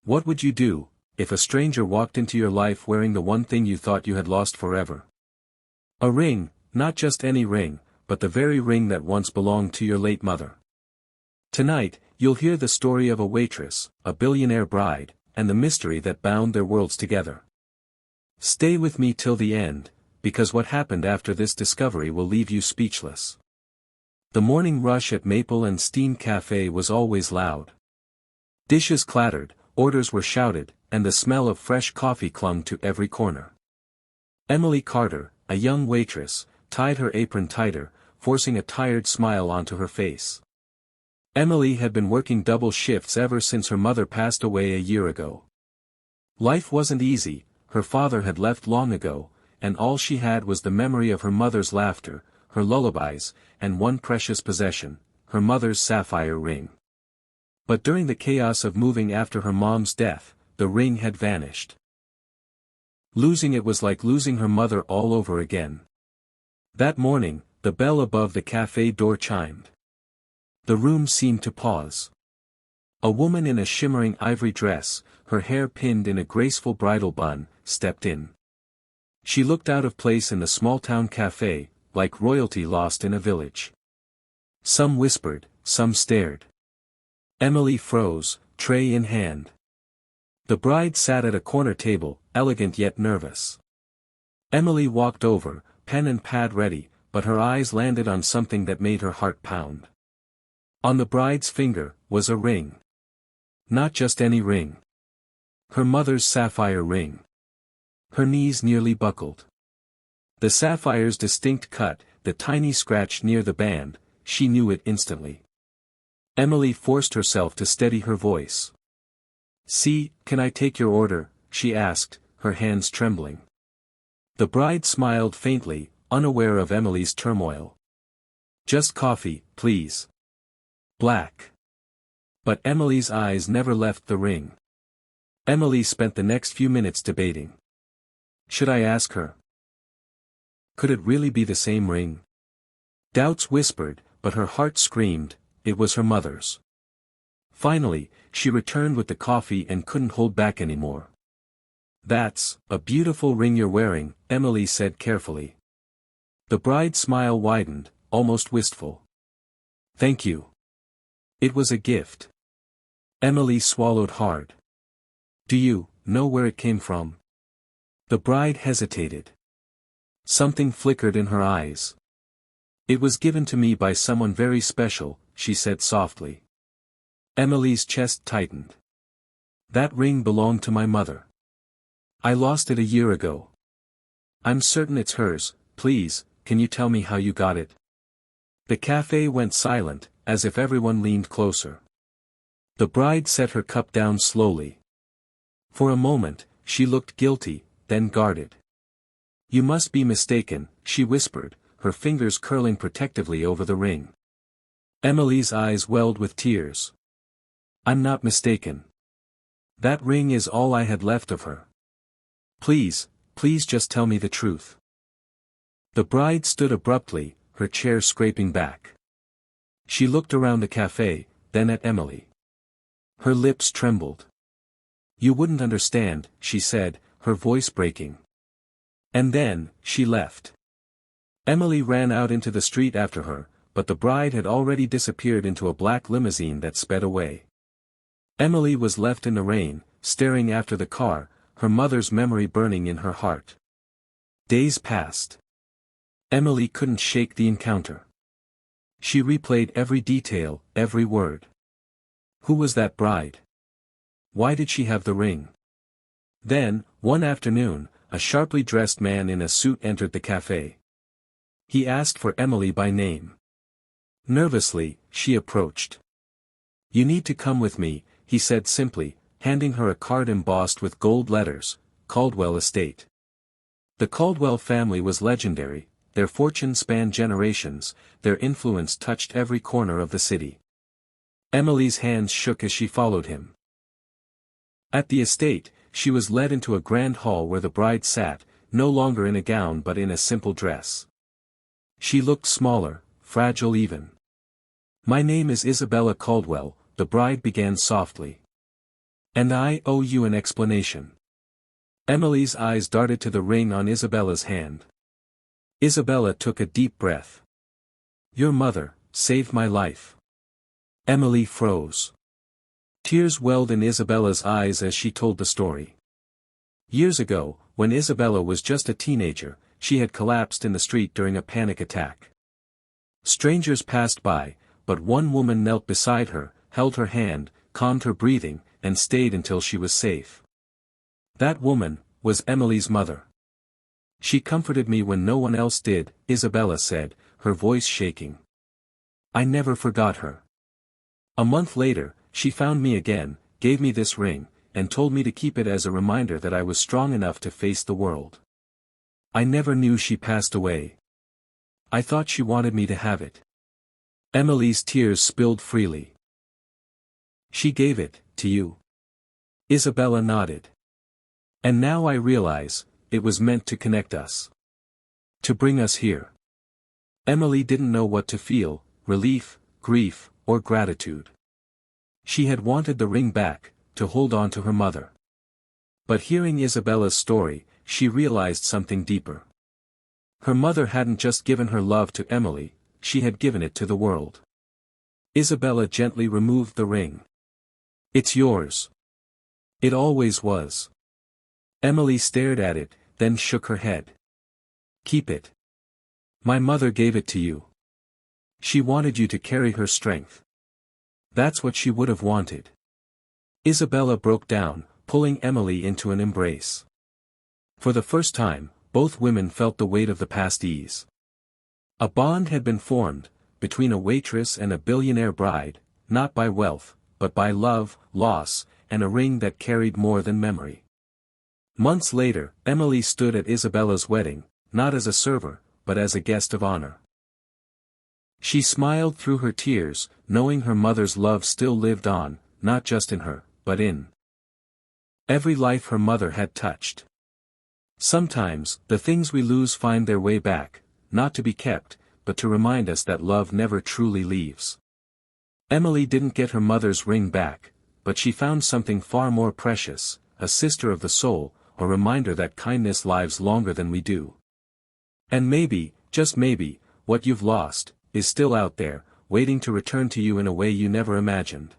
What would you do, if a stranger walked into your life wearing the one thing you thought you had lost forever? A ring, not just any ring, but the very ring that once belonged to your late mother. Tonight, you'll hear the story of a waitress, a billionaire bride, and the mystery that bound their worlds together. Stay with me till the end, because what happened after this discovery will leave you speechless. The morning rush at Maple and Steam Café was always loud. Dishes clattered, orders were shouted, and the smell of fresh coffee clung to every corner. Emily Carter, a young waitress, tied her apron tighter, forcing a tired smile onto her face. Emily had been working double shifts ever since her mother passed away a year ago. Life wasn't easy, her father had left long ago, and all she had was the memory of her mother's laughter, her lullabies, and one precious possession, her mother's sapphire ring. But during the chaos of moving after her mom's death, the ring had vanished. Losing it was like losing her mother all over again. That morning, the bell above the cafe door chimed. The room seemed to pause. A woman in a shimmering ivory dress, her hair pinned in a graceful bridal bun, stepped in. She looked out of place in the small-town cafe, like royalty lost in a village. Some whispered, some stared. Emily froze, tray in hand. The bride sat at a corner table, elegant yet nervous. Emily walked over, pen and pad ready, but her eyes landed on something that made her heart pound. On the bride's finger, was a ring. Not just any ring. Her mother's sapphire ring. Her knees nearly buckled. The sapphire's distinct cut, the tiny scratch near the band, she knew it instantly. Emily forced herself to steady her voice. "See, can I take your order?" she asked, her hands trembling. The bride smiled faintly, unaware of Emily's turmoil. "Just coffee, please. Black." But Emily's eyes never left the ring. Emily spent the next few minutes debating. Should I ask her? Could it really be the same ring? Doubts whispered, but her heart screamed, it was her mother's. Finally, she returned with the coffee and couldn't hold back anymore. "That's a beautiful ring you're wearing," Emily said carefully. The bride's smile widened, almost wistful. "Thank you. It was a gift." Emily swallowed hard. "Do you know where it came from?" The bride hesitated. Something flickered in her eyes. "It was given to me by someone very special," she said softly. Emily's chest tightened. "That ring belonged to my mother. I lost it a year ago. I'm certain it's hers. Please, can you tell me how you got it?" The cafe went silent, as if everyone leaned closer. The bride set her cup down slowly. For a moment, she looked guilty, then guarded. "You must be mistaken," she whispered, her fingers curling protectively over the ring. Emily's eyes welled with tears. "I'm not mistaken. That ring is all I had left of her. Please, please just tell me the truth." The bride stood abruptly, her chair scraping back. She looked around the cafe, then at Emily. Her lips trembled. "You wouldn't understand," she said, her voice breaking. And then, she left. Emily ran out into the street after her, but the bride had already disappeared into a black limousine that sped away. Emily was left in the rain, staring after the car, her mother's memory burning in her heart. Days passed. Emily couldn't shake the encounter. She replayed every detail, every word. Who was that bride? Why did she have the ring? Then, one afternoon, a sharply dressed man in a suit entered the cafe. He asked for Emily by name. Nervously, she approached. "You need to come with me," he said simply, handing her a card embossed with gold letters, Caldwell Estate. The Caldwell family was legendary, their fortune spanned generations, their influence touched every corner of the city. Emily's hands shook as she followed him. At the estate, she was led into a grand hall where the bride sat, no longer in a gown but in a simple dress. She looked smaller, fragile even. "My name is Isabella Caldwell," the bride began softly. And I owe you an explanation. Emily's eyes darted to the ring on Isabella's hand. Isabella took a deep breath. Your mother saved my life. Emily froze. Tears welled in Isabella's eyes as she told the story. Years ago, when Isabella was just a teenager, she had collapsed in the street during a panic attack. Strangers passed by, but one woman knelt beside her, held her hand, calmed her breathing, and stayed until she was safe. That woman was Emily's mother. She comforted me when no one else did, Isabella said, her voice shaking. I never forgot her. A month later, she found me again, gave me this ring, and told me to keep it as a reminder that I was strong enough to face the world. I never knew she passed away. I thought she wanted me to have it. Emily's tears spilled freely. She gave it to you. Isabella nodded. And now I realize, it was meant to connect us. To bring us here. Emily didn't know what to feel, relief, grief, or gratitude. She had wanted the ring back, to hold on to her mother. But hearing Isabella's story, she realized something deeper. Her mother hadn't just given her love to Emily, she had given it to the world. Isabella gently removed the ring. It's yours. It always was. Emily stared at it, then shook her head. Keep it. My mother gave it to you. She wanted you to carry her strength. That's what she would have wanted. Isabella broke down, pulling Emily into an embrace. For the first time, both women felt the weight of the past ease. A bond had been formed, between a waitress and a billionaire bride, not by wealth, but by love, loss, and a ring that carried more than memory. Months later, Emily stood at Isabella's wedding, not as a server, but as a guest of honor. She smiled through her tears, knowing her mother's love still lived on, not just in her, but in every life her mother had touched. Sometimes, the things we lose find their way back, not to be kept, but to remind us that love never truly leaves. Emily didn't get her mother's ring back, but she found something far more precious, a sister of the soul, a reminder that kindness lives longer than we do. And maybe, just maybe, what you've lost, is still out there, waiting to return to you in a way you never imagined.